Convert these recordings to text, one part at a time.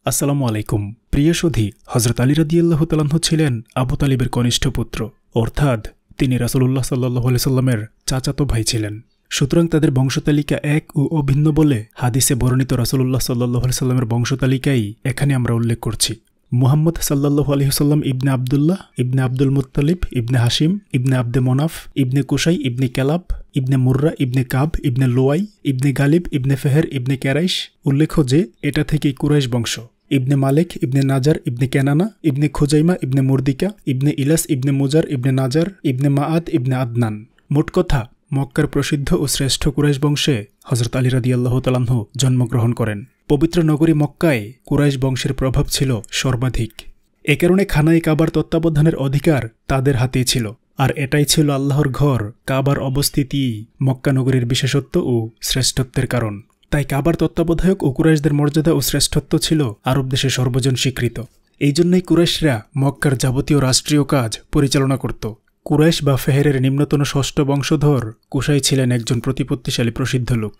আসসালামু আলাইকুম। প্রিয় সুধী, হযরত আলী রাদিয়াল্লাহু তাআলা আনহু ছিলেন আবু তালিবের কনিষ্ঠ পুত্র, অর্থাৎ তিনি রাসূলুল্লাহ সাল্লাল্লাহু আলাইহি সাল্লামের চাচাতো ভাই ছিলেন। সুতরাং তাদের বংশতালিকা এক ও অভিন্ন বলে হাদিসে বর্ণিত রাসূলুল্লাহ সাল্লাল্লাহু আলাইহি সাল্লামের বংশতালিকাই এখানে আমরা উল্লেখ করছি। মুহাম্মদ সাল্লাল্লাহু আলাইহি সাল্লাম ইবনে আব্দুল্লাহ ইবনে আব্দুল মুত্তালিব ইবনে হাশিম ইবনে আব্দে মনাফ ইবনে কুসাই ইবনে কেলাব ইবনে মুর্রা ইবনে কাব ইবনে লোয়াই ইবনে গালিব ইবনে ফেহের ইবনে ক্যারাইশ। উল্লেখ্য যে এটা থেকেই কুরাইশ বংশ। ইবনে মালিক ইবনে নাজার ইবনে কেনানা ইবনে খুজাইমা ইবনে মুর্দিকা ইবনে ইলাস ইবনে মুজার ইবনে নাজার ইবনে মাআদ ইবনে আদনান। মোট কথা, মক্কার প্রসিদ্ধ ও শ্রেষ্ঠ কুরাইশ বংশে হযরত আলী রাদিয়াল্লাহু তাআলা আনহু জন্মগ্রহণ করেন। পবিত্র নগরী মক্কায় কুরাইশ বংশের প্রভাব ছিল সর্বাধিক। এ কারণে খানায়ে কাবার তত্ত্বাবধানের অধিকার তাদের হাতেই ছিল, আর এটাই ছিল আল্লাহর ঘর কাবার অবস্থিতি মক্কা নগরীর বিশেষত্ব ও শ্রেষ্ঠত্বের কারণ। তাই কাবার তত্ত্বাবধায়ক ও কুরাইশদের মর্যাদা ও শ্রেষ্ঠত্ব ছিল আরব দেশে সর্বজন স্বীকৃত। এই জন্যই কুরাইশরা মক্কার যাবতীয় রাষ্ট্রীয় কাজ পরিচালনা করত। কুরাইশ বা ফেহেরের নিম্নতন ষষ্ঠ বংশধর কুসাই ছিলেন একজন প্রতিপত্তিশালী প্রসিদ্ধ লোক।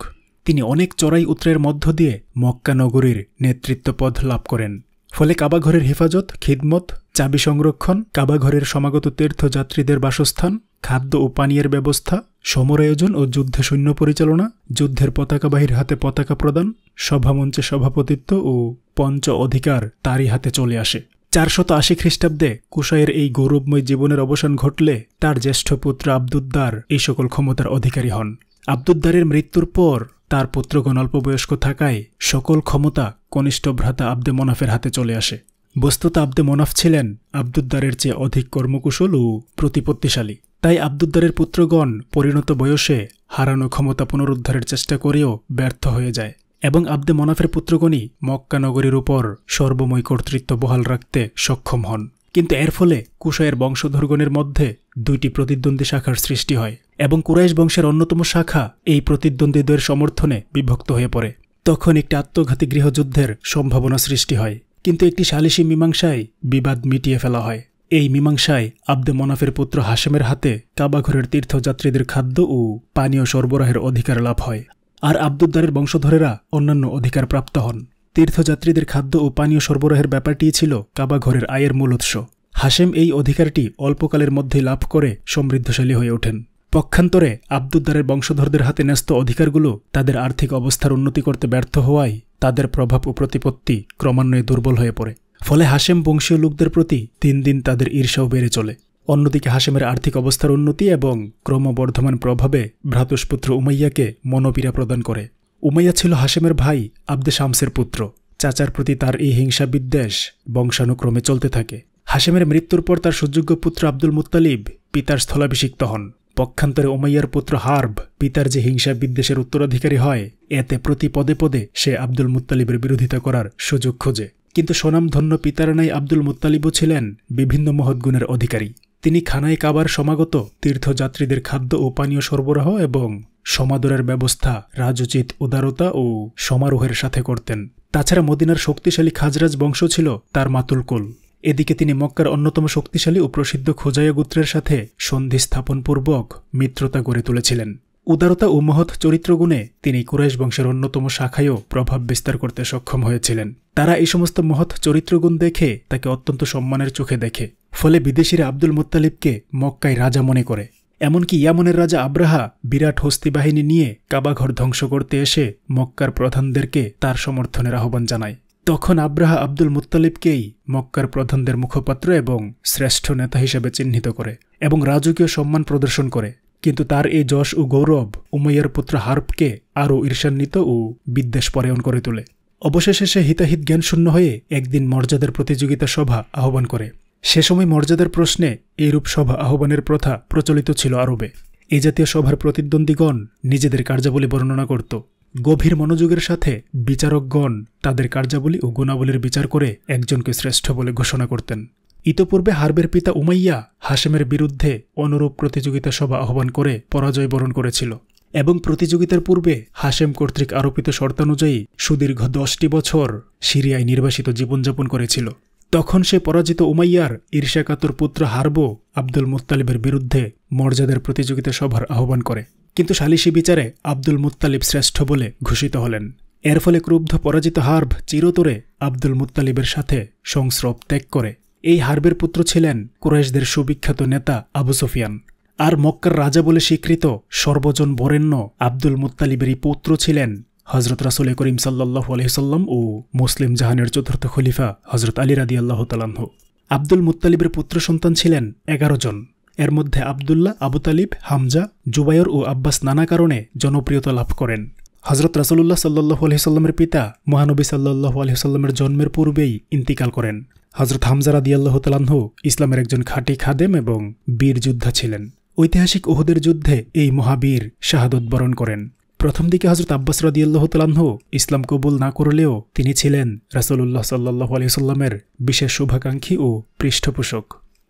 তিনি অনেক চড়াই উতরের মধ্য দিয়ে মক্কা নগরীর নেতৃত্ব পদ লাভ করেন। ফলে কাবাঘরের হেফাজত, খিদমত, চাবি সংরক্ষণ, কাবাঘরের সমাগত তীর্থযাত্রীদের বাসস্থান, খাদ্য ও পানীয়ের ব্যবস্থা, সমর আয়োজন ও যুদ্ধে সৈন্য পরিচালনা, যুদ্ধের পতাকাবাহীর হাতে পতাকা প্রদান, সভামঞ্চে সভাপতিত্ব ও পঞ্চ অধিকার তারই হাতে চলে আসে। 480 খ্রিস্টাব্দে কুসাইয়ের এই গৌরবময় জীবনের অবসান ঘটলে তার জ্যেষ্ঠ পুত্র আব্দুদ্দার এই সকল ক্ষমতার অধিকারী হন। আব্দুদ্দারের মৃত্যুর পর তার পুত্রগণ অল্পবয়স্ক থাকায় সকল ক্ষমতা কনিষ্ঠ ভ্রাতা আব্দে মনাফের হাতে চলে আসে। বস্তুত আব্দে মনাফ ছিলেন আব্দুদ্দারের চেয়ে অধিক কর্মকুশল ও প্রতিপত্তিশালী। তাই আব্দুদ্দারের পুত্রগণ পরিণত বয়সে হারানো ক্ষমতা পুনরুদ্ধারের চেষ্টা করেও ব্যর্থ হয়ে যায় এবং আব্দে মনাফের পুত্রগণই মক্কা নগরীর উপর সর্বময় কর্তৃত্ব বহাল রাখতে সক্ষম হন। কিন্তু এর ফলে কুসাইয়ের বংশধরগণের মধ্যে দুইটি প্রতিদ্বন্দ্বী শাখার সৃষ্টি হয় এবং কুরাইশ বংশের অন্যতম শাখা এই প্রতিদ্বন্দ্বীদের সমর্থনে বিভক্ত হয়ে পড়ে। তখন একটি আত্মঘাতী গৃহযুদ্ধের সম্ভাবনা সৃষ্টি হয়, কিন্তু একটি সালিসি মীমাংসায় বিবাদ মিটিয়ে ফেলা হয়। এই মীমাংসায় আব্দে মনাফের পুত্র হাশেমের হাতে কাবাঘরের তীর্থযাত্রীদের খাদ্য ও পানীয় সরবরাহের অধিকার লাভ হয়, আর আব্দুদ্দারের বংশধরেরা অন্যান্য অধিকার প্রাপ্ত হন। তীর্থযাত্রীদের খাদ্য ও পানীয় সরবরাহের ব্যাপারটিই ছিল কাবাঘরের আয়ের মূল উৎস। হাশেম এই অধিকারটি অল্পকালের মধ্যেই লাভ করে সমৃদ্ধশালী হয়ে ওঠেন। পক্ষান্তরে আব্দুদ্দারের বংশধরদের হাতে ন্যস্ত অধিকারগুলো তাদের আর্থিক অবস্থার উন্নতি করতে ব্যর্থ হওয়ায় তাদের প্রভাব ও প্রতিপত্তি ক্রমান্বয়ে দুর্বল হয়ে পড়ে। ফলে হাশেম বংশীয় লোকদের প্রতি দিন দিন তাদের ঈর্ষাও বেড়ে চলে। অন্যদিকে হাশেমের আর্থিক অবস্থার উন্নতি এবং ক্রমবর্ধমান প্রভাবে ভ্রাতুষ্পুত্র উমাইয়াকে মনোপীড়া প্রদান করে। উমাইয়া ছিল হাশেমের ভাই আব্দে শামসের পুত্র। চাচার প্রতি তার এই হিংসা বিদ্বেষ বংশানুক্রমে চলতে থাকে। হাশেমের মৃত্যুর পর তার সুযোগ্য পুত্র আব্দুল মুত্তালিব পিতার স্থলাভিষিক্ত হন। পক্ষান্তরে উমাইয়ার পুত্র হার্ব পিতার যে হিংসা বিদ্বেষের উত্তরাধিকারী হয়, এতে প্রতি পদে পদে সে আব্দুল মুত্তালিবের বিরোধিতা করার সুযোগ খোঁজে। কিন্তু স্বনামধন্য পিতার নাই আব্দুল মুত্তালিবও ছিলেন বিভিন্ন মহৎ গুণের অধিকারী। তিনি খানায় কাবার সমাগত তীর্থযাত্রীদের খাদ্য ও পানীয় সরবরাহ এবং সমাদরের ব্যবস্থা রাজোচিত উদারতা ও সমারোহের সাথে করতেন। তাছাড়া মদিনার শক্তিশালী খাজরাজ বংশ ছিল তার মাতুলকুল। এদিকে তিনি মক্কার অন্যতম শক্তিশালী ও প্রসিদ্ধ খোজাইয়া গোত্রের সাথে সন্ধি স্থাপনপূর্বক মিত্রতা গড়ে তুলেছিলেন। উদারতা ও মহৎ চরিত্রগুণে তিনি কুরাইশ বংশের অন্যতম শাখায়ও প্রভাব বিস্তার করতে সক্ষম হয়েছিলেন। তারা এই সমস্ত মহৎ চরিত্রগুণ দেখে তাকে অত্যন্ত সম্মানের চোখে দেখে। ফলে বিদেশিরা আব্দুল মুত্তালিবকে মক্কায় রাজা মনে করে। এমনকি ইয়ামনের রাজা আব্রাহা বিরাট হস্তি বাহিনী নিয়ে কাবাঘর ধ্বংস করতে এসে মক্কার প্রধানদেরকে তার সমর্থনের আহ্বান জানায়। তখন আব্রাহা আব্দুল মুত্তালিবকেই মক্কার প্রধানদের মুখপাত্র এবং শ্রেষ্ঠ নেতা হিসেবে চিহ্নিত করে এবং রাজকীয় সম্মান প্রদর্শন করে। কিন্তু তার এই যশ ও গৌরব উমাইয়ার পুত্র হার্বকে আরও ঈর্ষান্বিত ও বিদ্বেষপরায়ণ করে তোলে। অবশেষে সে হিতাহিত জ্ঞানশূন্য হয়ে একদিন মর্যাদার প্রতিযোগিতা সভা আহ্বান করে। সে সময় মর্যাদার প্রশ্নে এইরূপ সভা আহ্বানের প্রথা প্রচলিত ছিল আরবে। এই জাতীয় সভার প্রতিদ্বন্দ্বীগণ নিজেদের কার্যাবলী বর্ণনা করত। গভীর মনোযোগের সাথে বিচারকগণ তাদের কার্যাবলী ও গুণাবলীর বিচার করে একজনকে শ্রেষ্ঠ বলে ঘোষণা করতেন। ইতোপূর্বে হার্বের পিতা উমাইয়া হাশেমের বিরুদ্ধে অনুরূপ প্রতিযোগিতা সভা আহ্বান করে পরাজয় বরণ করেছিল এবং প্রতিযোগিতার পূর্বে হাশেম কর্তৃক আরোপিত শর্তানুযায়ী সুদীর্ঘ 10টি বছর সিরিয়ায় নির্বাসিত জীবনযাপন করেছিল। তখন সে পরাজিত উমাইয়ার ঈর্ষাকাতর পুত্র হার্ব আব্দুল মুত্তালিবের বিরুদ্ধে মর্যাদার প্রতিযোগিতা সভার আহ্বান করে, কিন্তু সালিসি বিচারে আব্দুল মুত্তালিব শ্রেষ্ঠ বলে ঘোষিত হলেন। এর ফলে ক্রুব্ধ পরাজিত হার্ব চিরতরে আব্দুল মুত্তালিবের সাথে সংস্রব ত্যাগ করে। এই হার্বের পুত্র ছিলেন কুরাইশদের সুবিখ্যাত নেতা আবু সুফিয়ান। আর মক্কার রাজা বলে স্বীকৃত সর্বজন বরেণ্য আব্দুল মুত্তালিবেরই পুত্র ছিলেন হজরত রাসূল করিম সাল্লাল্লাহু আলাইহি ওয়াসাল্লাম ও মুসলিম জাহানের চতুর্থ খলিফা হজরত আলী রাদিয়াল্লাহু তাআলা আনহু। আব্দুল মুত্তালিবের পুত্র সন্তান ছিলেন 11 জন। এর মধ্যে আবদুল্লাহ, আবু তালিব, হামজা, জুবাইর ও আব্বাস নানা কারণে জনপ্রিয়তা লাভ করেন। হজরত রাসূলুল্লাহ সাল্লাল্লাহু আলাইহি ওয়াসাল্লামের পিতা মহানবী সাল্লাল্লাহু আলাইহি ওয়াসাল্লামের জন্মের পূর্বেই ইন্তিকাল করেন। হজরত হামজা রাদিয়াল্লাহু তাআলা আনহু ইসলামের একজন খাঁটি খাদেম এবং বীর যোদ্ধা ছিলেন। ঐতিহাসিক উহুদের যুদ্ধে এই মহাবীর শাহাদত বরণ করেন। প্রথম দিকে হজরত আব্বাস রাদিয়াল্লাহু তাআলা আনহু ইসলাম কবুল না করলেও তিনি ছিলেন রাসূলুল্লাহ সাল্লাল্লাহু আলাইহি ওয়াসাল্লামের বিশেষ শুভাকাঙ্ক্ষী ও পৃষ্ঠপোষক।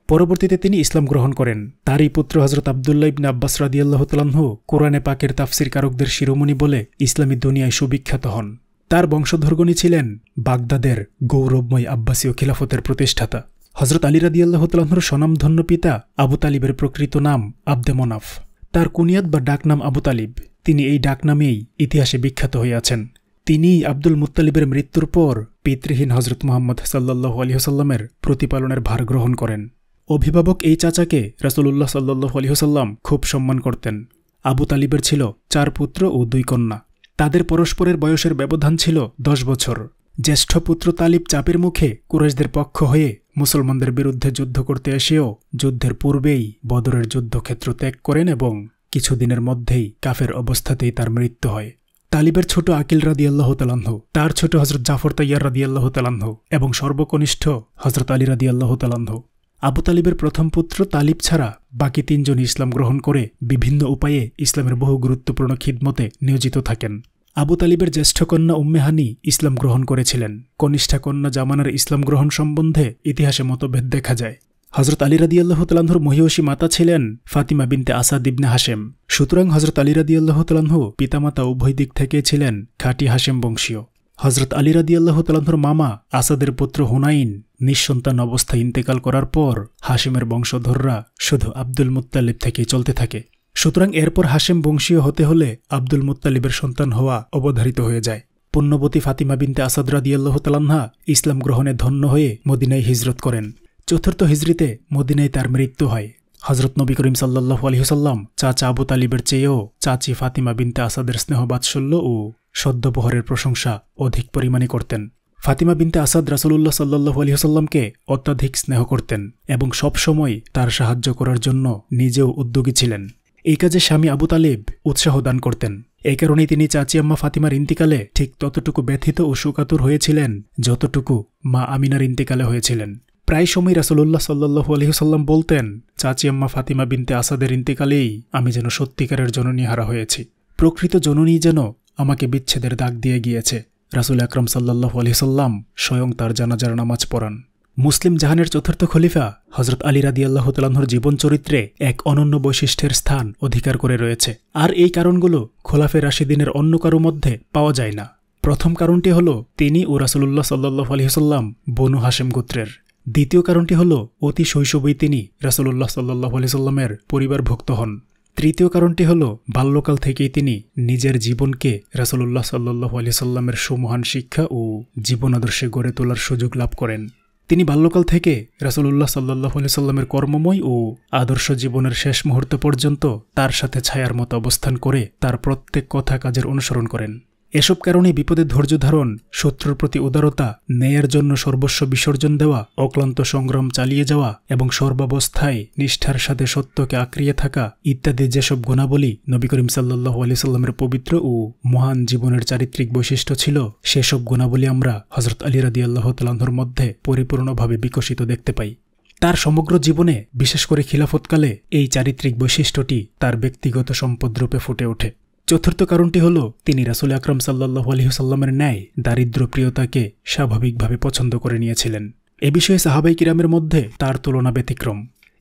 পরবর্তীতে তিনি ইসলাম গ্রহণ করেন। তারই পুত্র হজরত আবদুল্লাহ ইবনে আব্বাস রাদিয়াল্লাহু তাআলা আনহু কোরআনে পাকের তাফসির কারকদের শিরোমণি বলে ইসলামী দুনিয়ায় সুবিখ্যাত হন। তার বংশধরগণই ছিলেন বাগদাদের গৌরবময় আব্বাসীয় খিলাফতের প্রতিষ্ঠাতা। হজরত আলী রাদিয়াল্লাহু তাআলা আনহুর স্বনামধন্য পিতা আবু তালিবের প্রকৃত নাম আবদে মনাফ। তার কুনিয়াত বা ডাকনাম আবু তালিব। তিনি এই ডাকনামেই ইতিহাসে বিখ্যাত হয়ে আছেন। তিনিই আব্দুল মুত্তালিবের মৃত্যুর পর পিতৃহীন হজরত মুহাম্মদ সাল্লাল্লাহু আলাইহি ওয়াসাল্লামের প্রতিপালনের ভার গ্রহণ করেন। অভিভাবক এই চাচাকে রাসূলুল্লাহ সাল্লাল্লাহু আলাইহি ওয়াসাল্লাম খুব সম্মান করতেন। আবু তালিবের ছিল 4 পুত্র ও 2 কন্যা। তাদের পরস্পরের বয়সের ব্যবধান ছিল 10 বছর। জ্যেষ্ঠ পুত্র তালিব চাপের মুখে কুরাইশদের পক্ষ হয়ে মুসলমানদের বিরুদ্ধে যুদ্ধ করতে এসেও যুদ্ধের পূর্বেই বদরের যুদ্ধক্ষেত্র ত্যাগ করেন এবং কিছুদিনের মধ্যেই কাফের অবস্থাতেই তার মৃত্যু হয়। তালিবের ছোট আকিল রাদিয়াল্লাহু তাআলা আনহু, তার ছোট হজরত জাফর তাইয়ার রাদিয়াল্লাহু তাআলা আনহু এবং সর্বকনিষ্ঠ হজরত আলী রাদিয়াল্লাহু তাআলা আনহু। আবু তালিবের প্রথম পুত্র তালিব ছাড়া বাকি 3 জন ইসলাম গ্রহণ করে বিভিন্ন উপায়ে ইসলামের বহু গুরুত্বপূর্ণ খিদমতে নিয়োজিত থাকেন। আবু তালিবের জ্যেষ্ঠ কন্যা উম্মে হানি ইসলাম গ্রহণ করেছিলেন। কনিষ্ঠা কন্যা জামানার ইসলাম গ্রহণ সম্বন্ধে ইতিহাসে মতভেদ দেখা যায়। হজরত আলী রাদিয়াল্লাহু তাআলা আনহুর মহিয়সী মাতা ছিলেন ফাতিমা বিনতে আসাদ ইবনে হাশেম। সুতরাং হজরত আলী রাদিয়াল্লাহু তাআলা আনহু পিতামাতা উভয় দিক থেকে ছিলেন খাঁটি হাশেম বংশীয়। হজরত আলী রাদিয়াল্লাহু তাআলা আনহুর মামা আসাদের পুত্র হুনাইন নিঃসন্তান অবস্থায় ইন্তেকাল করার পর হাশেমের বংশধররা শুধু আব্দুল মুত্তালিব থেকেই চলতে থাকে। সুতরাং এরপর হাশেম বংশীয় হতে হলে আব্দুল মুত্তালিবের সন্তান হওয়া অবধারিত হয়ে যায়। পুণ্যবতী ফাতিমা বিনতে আসাদ রাদিয়াল্লাহু তাআলা আনহা ইসলাম গ্রহণে ধন্য হয়ে মদিনায় হিজরত করেন। চতুর্থ হিজরিতে মদিনায় তার মৃত্যু হয়। হজরত নবী করিম সাল্লাল্লাহু আলাইহি ওয়াসাল্লাম চাচা আবু তালিবের চেয়েও চাচি ফাতিমা বিনতে আসাদের স্নেহ বাৎসল্য ও সদ্যপহরের প্রশংসা অধিক পরিমাণে করতেন। ফাতিমা বিনতে আসাদ রাসূলুল্লাহ সাল্লাল্লাহু আলাইহি ওয়াসাল্লামকে অত্যাধিক স্নেহ করতেন এবং সবসময় তার সাহায্য করার জন্য নিজেও উদ্যোগী ছিলেন। এই কাজে স্বামী আবু তালিব উৎসাহ দান করতেন। এই কারণেই তিনি চাচি আম্মা ফাতিমার ইন্তিকালে ঠিক ততটুকু ব্যথিত ও শোকাতুর হয়েছিলেন যতটুকু মা আমিনার ইন্তিকালে হয়েছিলেন। প্রায় সময় রাসূলুল্লাহ সাল্লাল্লাহু আলাইহি ওয়াসাল্লাম বলতেন, চাচি আম্মা ফাতিমা বিনতে আসাদের ইন্তিকালেই আমি যেন সত্যিকারের জননী হারা হয়েছি। প্রকৃত জননী যেন আমাকে বিচ্ছেদের দাগ দিয়ে গিয়েছে। রাসূল আকরাম সাল্লাল্লাহু আলাইহি ওয়াসাল্লাম স্বয়ং তার জানাজার নামাজ পড়ান। মুসলিম জাহানের চতুর্থ খলিফা হজরত আলী রাদিয়াল্লাহু তাআলা আনহুর জীবন চরিত্রে এক অনন্য বৈশিষ্ট্যের স্থান অধিকার করে রয়েছে। আর এই কারণগুলো খোলাফে রাশিদিনের অন্য কারো মধ্যে পাওয়া যায় না। প্রথম কারণটি হল তিনি ও রাসূলুল্লাহ সাল্লাল্লাহু আলাইহি ওয়াসাল্লাম বনু হাশেম গোত্রের। দ্বিতীয় কারণটি হল অতি শৈশবেই তিনি রাসূলুল্লাহ সাল্লাল্লাহু আলাইহি ওয়াসাল্লামের পরিবারভুক্ত হন। তৃতীয় কারণটি হল বাল্যকাল থেকেই তিনি নিজের জীবনকে রাসূলুল্লাহ সাল্লাল্লাহু আলাইহি ওয়াসাল্লামের সুমহান শিক্ষা ও জীবন আদর্শে গড়ে তোলার সুযোগ লাভ করেন। তিনি বাল্যকাল থেকে রাসূলুল্লাহ সাল্লাল্লাহু আলাইহি ওয়াসাল্লামের কর্মময় ও আদর্শ জীবনের শেষ মুহূর্ত পর্যন্ত তার সাথে ছায়ার মতো অবস্থান করে তার প্রত্যেক কথা কাজের অনুসরণ করেন। এসব কারণে বিপদে ধৈর্য ধারণ, শত্রুর প্রতি উদারতা, ন্যায়ের জন্য সর্বস্ব বিসর্জন দেওয়া, অক্লান্ত সংগ্রাম চালিয়ে যাওয়া এবং সর্বাবস্থায় নিষ্ঠার সাথে সত্যকে আঁকড়িয়ে থাকা ইত্যাদি যেসব গুণাবলী নবী করিম সাল্লাল্লাহু আলাইহি ওয়াসাল্লামের পবিত্র ও মহান জীবনের চারিত্রিক বৈশিষ্ট্য ছিল, সেসব গুণাবলী আমরা হযরত আলী রাদিয়াল্লাহু তাআলা আনহুর মধ্যে পরিপূর্ণভাবে বিকশিত দেখতে পাই। তার সমগ্র জীবনে, বিশেষ করে খিলাফতকালে, এই চারিত্রিক বৈশিষ্ট্যটি তার ব্যক্তিগত সম্পদ রূপে ফুটে ওঠে। চতুর্থ কারণটি হল তিনি রাসূল আকরাম সাল্লাল্লাহু আলাইহি ওয়াসাল্লামের ন্যায় দারিদ্র্যপ্রিয়তাকে স্বাভাবিকভাবে পছন্দ করে নিয়েছিলেন। এ বিষয়ে সাহাবায়ে কিরামের মধ্যে তার তুলনা ব্যতিক্রম।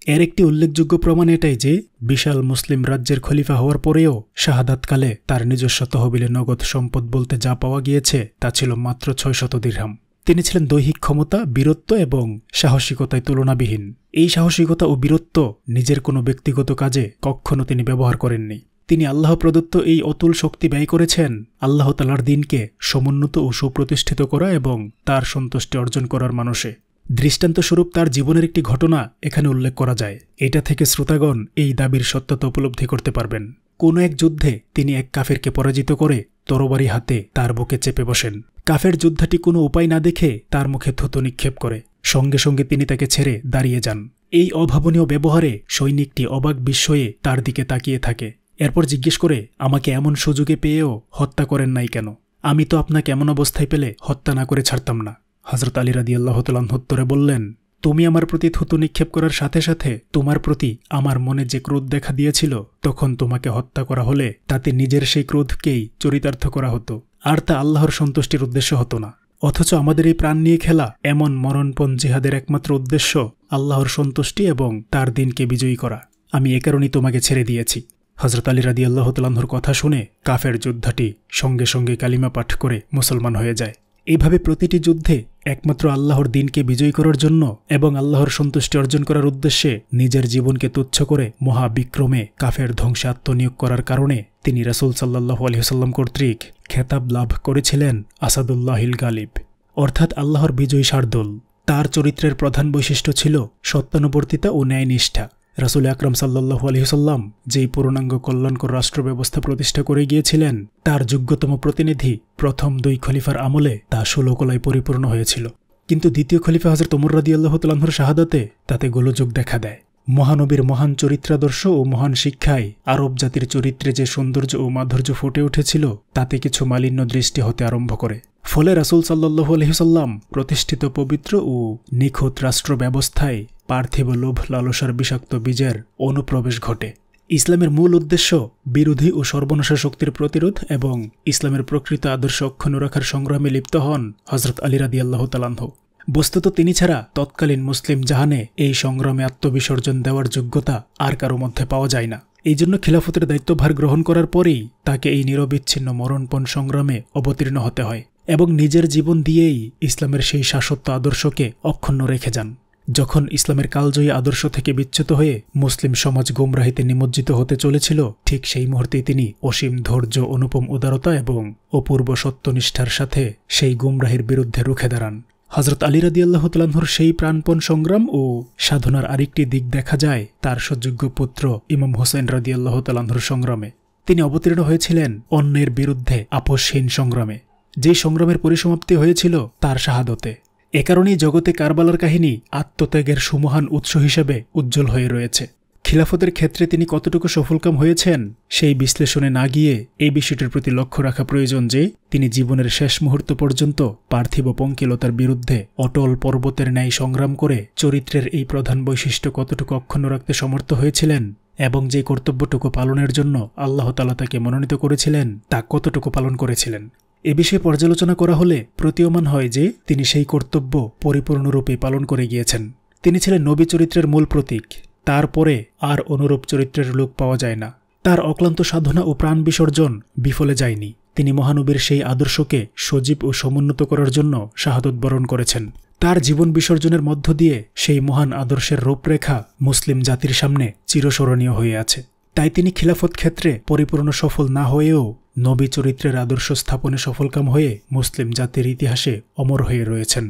এর একটি উল্লেখযোগ্য প্রমাণ এটাই যে বিশাল মুসলিম রাজ্যের খলিফা হওয়ার পরেও শাহাদাতকালে তার নিজস্ব তহবিলে নগদ সম্পদ বলতে যা পাওয়া গিয়েছে তা ছিল মাত্র 600 দিরহাম। তিনি ছিলেন দৈহিক ক্ষমতা, বীরত্ব এবং সাহসিকতায় তুলনাবিহীন। এই সাহসিকতা ও বীরত্ব নিজের কোনো ব্যক্তিগত কাজে কখনো তিনি ব্যবহার করেননি। তিনি আল্লাহ প্রদত্ত এই অতুল শক্তি ব্যয় করেছেন আল্লাহ তাআলার দ্বীনকে সমুন্নত ও সুপ্রতিষ্ঠিত করা এবং তার সন্তুষ্টি অর্জন করার মানসে। দৃষ্টান্তস্বরূপ তার জীবনের একটি ঘটনা এখানে উল্লেখ করা যায়। এটা থেকে শ্রোতাগণ এই দাবির সত্যতা উপলব্ধি করতে পারবেন। কোনো এক যুদ্ধে তিনি এক কাফেরকে পরাজিত করে তরবারি হাতে তার বুকে চেপে বসেন। কাফের যোদ্ধাটি কোনো উপায় না দেখে তার মুখে থুতু নিক্ষেপ করে। সঙ্গে সঙ্গে তিনি তাকে ছেড়ে দাঁড়িয়ে যান। এই অভাবনীয় ব্যবহারে সৈনিকটি অবাক বিস্ময়ে তার দিকে তাকিয়ে থাকে। এরপর জিজ্ঞেস করে, আমাকে এমন সুযোগে পেয়েও হত্যা করেন নাই কেন? আমি তো আপনাকে এমন অবস্থায় পেলে হত্যা না করে ছাড়তাম না। হযরত আলী রাদিয়াল্লাহু তাআলা আনহু উত্তরে বললেন, তুমি আমার প্রতি থুতু নিক্ষেপ করার সাথে সাথে তোমার প্রতি আমার মনে যে ক্রোধ দেখা দিয়েছিল, তখন তোমাকে হত্যা করা হলে তাতে নিজের সেই ক্রোধকেই চরিতার্থ করা হতো, আর তা আল্লাহর সন্তুষ্টির উদ্দেশ্য হতো না। অথচ আমাদের এই প্রাণ নিয়ে খেলা এমন মরণপণ জিহাদের একমাত্র উদ্দেশ্য আল্লাহর সন্তুষ্টি এবং তার দিনকে বিজয়ী করা। আমি এ কারণেই তোমাকে ছেড়ে দিয়েছি। হযরত আলী রাদিয়াল্লাহু তাআলা আনহুর কথা শুনে কাফের যোদ্ধাটি সঙ্গে সঙ্গে কালিমা পাঠ করে মুসলমান হয়ে যায়। এইভাবে প্রতিটি যুদ্ধে একমাত্র আল্লাহর দ্বীনকে বিজয়ী করার জন্য এবং আল্লাহর সন্তুষ্টি অর্জন করার উদ্দেশ্যে নিজের জীবনকে তুচ্ছ করে মহাবিক্রমে কাফের ধ্বংসে আত্মনিয়োগ করার কারণে তিনি রাসূল সাল্লাল্লাহু আলাইহি ওয়াসাল্লাম কর্তৃক খেতাব লাভ করেছিলেন আসাদুল্লাহিল গালিব, অর্থাৎ আল্লাহর বিজয়ী শার্দুল। তার চরিত্রের প্রধান বৈশিষ্ট্য ছিল সত্যানুবর্তিতা ও ন্যায়নিষ্ঠা। রাসূল আকরাম সাল্লাল্লাহু আলাইহি ওয়াসাল্লাম যেই পূর্ণাঙ্গ কল্যাণকর রাষ্ট্র ব্যবস্থা প্রতিষ্ঠা করে গিয়েছিলেন, তার যোগ্যতম প্রতিনিধি প্রথম 2 খলিফার আমলে তা 16 কলায় পরিপূর্ণ হয়েছিল। কিন্তু দ্বিতীয় খলিফা হযরত ওমর রাদিয়াল্লাহু তাআলা আনহুর শাহাদাতে তাতে গোলযোগ দেখা দেয়। মহানবীর মহান চরিত্রাদর্শ ও মহান শিক্ষায় আরব জাতির চরিত্রে যে সৌন্দর্য ও মাধুর্য ফুটে উঠেছিল, তাতে কিছু মালিন্য দৃষ্টি হতে আরম্ভ করে। ফলে রাসূল সাল্লাল্লাহু আলাইহি ওয়াসাল্লাম প্রতিষ্ঠিত পবিত্র ও নিখুঁত রাষ্ট্র ব্যবস্থায় পার্থিব লোভ লালসার বিষাক্ত বীজের অনুপ্রবেশ ঘটে। ইসলামের মূল উদ্দেশ্য বিরোধী ও সর্বনাশা শক্তির প্রতিরোধ এবং ইসলামের প্রকৃত আদর্শ অক্ষুণ্ণ রাখার সংগ্রামে লিপ্ত হন হযরত আলী রাদিয়াল্লাহু তাআলা আনহু। বস্তুত তিনি ছাড়া তৎকালীন মুসলিম জাহানে এই সংগ্রামে আত্মবিসর্জন দেওয়ার যোগ্যতা আর কারো মধ্যে পাওয়া যায় না। এই জন্য খিলাফতের দায়িত্বভার গ্রহণ করার পরেই তাকে এই নিরবিচ্ছিন্ন মরণপণ সংগ্রামে অবতীর্ণ হতে হয় এবং নিজের জীবন দিয়েই ইসলামের সেই শাশ্বত আদর্শকে অক্ষুণ্ণ রেখে যান। যখন ইসলামের কালজয়ী আদর্শ থেকে বিচ্যুত হয়ে মুসলিম সমাজ গোমরাহিতে নিমজ্জিত হতে চলেছিল, ঠিক সেই মুহূর্তেই তিনি অসীম ধৈর্য, অনুপম উদারতা এবং অপূর্ব সত্যনিষ্ঠার সাথে সেই গোমরাহির বিরুদ্ধে রুখে দাঁড়ান। হযরত আলী রাদিয়াল্লাহু তাআলা আনহুর সেই প্রাণপণ সংগ্রাম ও সাধনার আরেকটি দিক দেখা যায় তার সুযোগ্য পুত্র ইমাম হোসেন রাদিয়াল্লাহু তাআলা আনহুর সংগ্রামে। তিনি অবতীর্ণ হয়েছিলেন অন্যের বিরুদ্ধে আপোষহীন সংগ্রামে, যেই সংগ্রামের পরিসমাপ্তি হয়েছিল তার শাহাদতে। এ কারণেই জগতে কারবালার কাহিনী আত্মত্যাগের সুমহান উৎস হিসেবে উজ্জ্বল হয়ে রয়েছে। খিলাফতের ক্ষেত্রে তিনি কতটুকু সফলকাম হয়েছেন সেই বিশ্লেষণে না গিয়ে এই বিষয়টির প্রতি লক্ষ্য রাখা প্রয়োজন যে তিনি জীবনের শেষ মুহূর্ত পর্যন্ত পার্থিব পঙ্কিলতার বিরুদ্ধে অটল পর্বতের ন্যায় সংগ্রাম করে চরিত্রের এই প্রধান বৈশিষ্ট্য কতটুকু অক্ষুণ্ণ রাখতে সমর্থ হয়েছিলেন এবং যে কর্তব্যটুকু পালনের জন্য আল্লাহ তাআলা তাকে মনোনীত করেছিলেন তা কতটুকু পালন করেছিলেন। এ বিষয়ে পর্যালোচনা করা হলে প্রতীয়মান হয় যে তিনি সেই কর্তব্য পরিপূর্ণরূপে পালন করে গিয়েছেন। তিনি ছিলেন নবী চরিত্রের মূল প্রতীক। তারপরে আর অনুরূপ চরিত্রের লোক পাওয়া যায় না। তার অক্লান্ত সাধনা ও প্রাণ বিসর্জন বিফলে যায়নি। তিনি মহানবীর সেই আদর্শকে সজীব ও সমুন্নত করার জন্য শাহাদত বরণ করেছেন। তার জীবন বিসর্জনের মধ্য দিয়ে সেই মহান আদর্শের রূপরেখা মুসলিম জাতির সামনে চিরস্মরণীয় হয়ে আছে। তাই তিনি খিলাফত ক্ষেত্রে পরিপূর্ণ সফল না হয়েও নবী চরিত্রের আদর্শ স্থাপনে সফলকাম হয়ে মুসলিম জাতির ইতিহাসে অমর হয়ে রয়েছেন।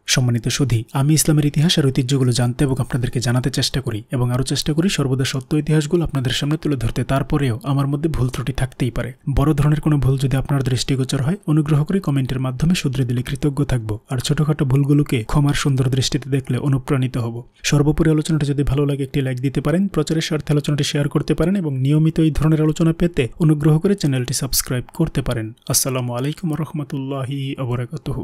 সম্মানিত সুধী, আমি ইসলামের ইতিহাস আর ঐতিহ্যগুলো জানতে এবং আপনাদেরকে জানাতে চেষ্টা করি এবং আরও চেষ্টা করি সর্বদা সত্য ইতিহাসগুলো আপনাদের সামনে তুলে ধরতে। তারপরেও আমার মধ্যে ভুল ত্রুটি থাকতেই পারে। বড় ধরনের কোনো ভুল যদি আপনার দৃষ্টিগোচর হয়, অনুগ্রহ করে কমেন্টের মাধ্যমে শুধরে দিলে কৃতজ্ঞ থাকব। আর ছোটখাটো ভুলগুলোকে ক্ষমার সুন্দর দৃষ্টিতে দেখলে অনুপ্রাণিত হব। সর্বোপরি আলোচনাটা যদি ভালো লাগে একটি লাইক দিতে পারেন, প্রচারের স্বার্থে আলোচনাটি শেয়ার করতে পারেন এবং নিয়মিত এই ধরনের আলোচনা পেতে অনুগ্রহ করে চ্যানেলটি সাবস্ক্রাইব করতে পারেন। আসসালামু আলাইকুম ওয়া রাহমাতুল্লাহি ওয়া বারাকাতুহু।